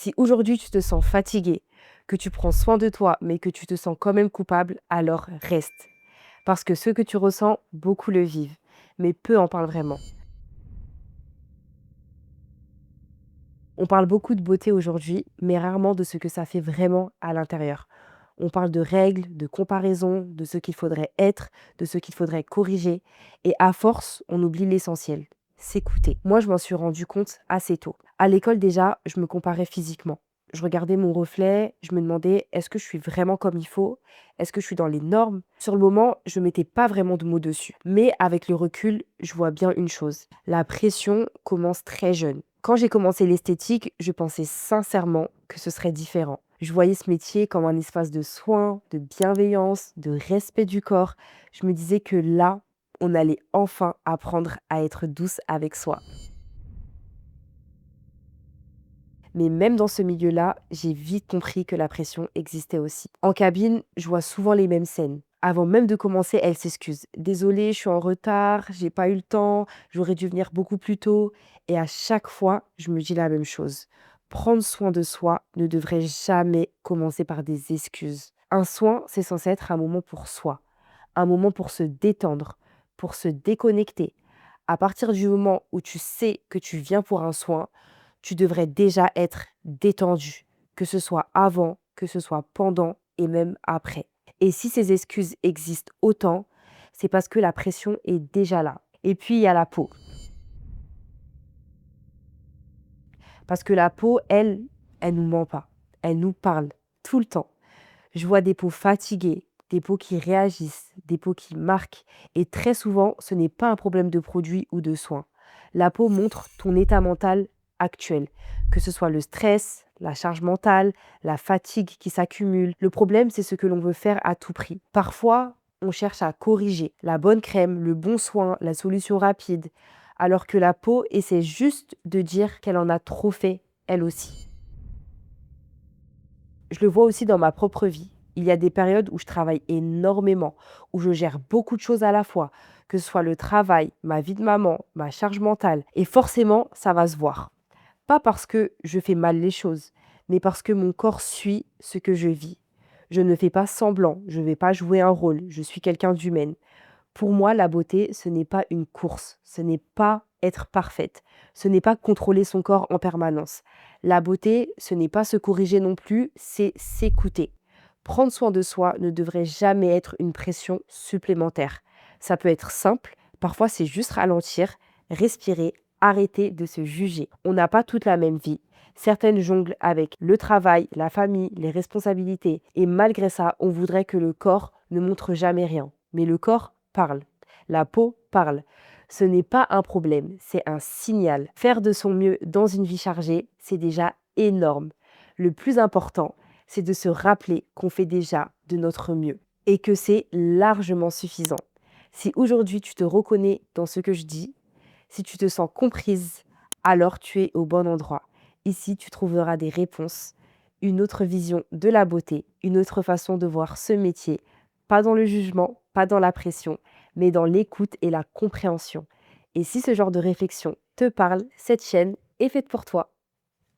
Si aujourd'hui tu te sens fatigué, que tu prends soin de toi, mais que tu te sens quand même coupable, alors reste. Parce que ce que tu ressens, beaucoup le vivent, mais peu en parlent vraiment. On parle beaucoup de beauté aujourd'hui, mais rarement de ce que ça fait vraiment à l'intérieur. On parle de règles, de comparaisons, de ce qu'il faudrait être, de ce qu'il faudrait corriger. Et à force, on oublie l'essentiel, s'écouter. Moi, je m'en suis rendu compte assez tôt. À l'école déjà, je me comparais physiquement. Je regardais mon reflet, je me demandais est-ce que je suis vraiment comme il faut? Est-ce que je suis dans les normes? Sur le moment, je mettais pas vraiment de mots dessus. Mais avec le recul, je vois bien une chose. La pression commence très jeune. Quand j'ai commencé l'esthétique, je pensais sincèrement que ce serait différent. Je voyais ce métier comme un espace de soins, de bienveillance, de respect du corps. Je me disais que là, on allait enfin apprendre à être douce avec soi. Mais même dans ce milieu-là, j'ai vite compris que la pression existait aussi. En cabine, je vois souvent les mêmes scènes. Avant même de commencer, elle s'excuse. Désolée, je suis en retard, j'ai pas eu le temps, j'aurais dû venir beaucoup plus tôt. Et à chaque fois, je me dis la même chose. Prendre soin de soi ne devrait jamais commencer par des excuses. Un soin, c'est censé être un moment pour soi, un moment pour se détendre, pour se déconnecter. À partir du moment où tu sais que tu viens pour un soin, tu devrais déjà être détendu, que ce soit avant, que ce soit pendant et même après. Et si ces excuses existent autant, c'est parce que la pression est déjà là. Et puis, il y a la peau. Parce que la peau, elle nous ment pas. Elle nous parle tout le temps. Je vois des peaux fatiguées, des peaux qui réagissent, des peaux qui marquent. Et très souvent, ce n'est pas un problème de produit ou de soins. La peau montre ton état mental actuel, que ce soit le stress, la charge mentale, la fatigue qui s'accumule. Le problème, c'est ce que l'on veut faire à tout prix. Parfois, on cherche à corriger la bonne crème, le bon soin, la solution rapide, alors que la peau essaie juste de dire qu'elle en a trop fait, elle aussi. Je le vois aussi dans ma propre vie. Il y a des périodes où je travaille énormément, où je gère beaucoup de choses à la fois, que ce soit le travail, ma vie de maman, ma charge mentale. Et forcément, ça va se voir. Pas parce que je fais mal les choses, mais parce que mon corps suit ce que je vis. Je ne fais pas semblant, je ne vais pas jouer un rôle, je suis quelqu'un d'humaine. Pour moi, la beauté, ce n'est pas une course, ce n'est pas être parfaite, ce n'est pas contrôler son corps en permanence. La beauté, ce n'est pas se corriger non plus, c'est s'écouter. Prendre soin de soi ne devrait jamais être une pression supplémentaire. Ça peut être simple, parfois c'est juste ralentir, respirer, arrêter de se juger. On n'a pas toute la même vie. Certaines jonglent avec le travail, la famille, les responsabilités. Et malgré ça, on voudrait que le corps ne montre jamais rien. Mais le corps parle. La peau parle. Ce n'est pas un problème, c'est un signal. Faire de son mieux dans une vie chargée, c'est déjà énorme. Le plus important, c'est de se rappeler qu'on fait déjà de notre mieux et que c'est largement suffisant. Si aujourd'hui tu te reconnais dans ce que je dis, si tu te sens comprise, alors tu es au bon endroit. Ici, tu trouveras des réponses, une autre vision de la beauté, une autre façon de voir ce métier, pas dans le jugement, pas dans la pression, mais dans l'écoute et la compréhension. Et si ce genre de réflexion te parle, cette chaîne est faite pour toi.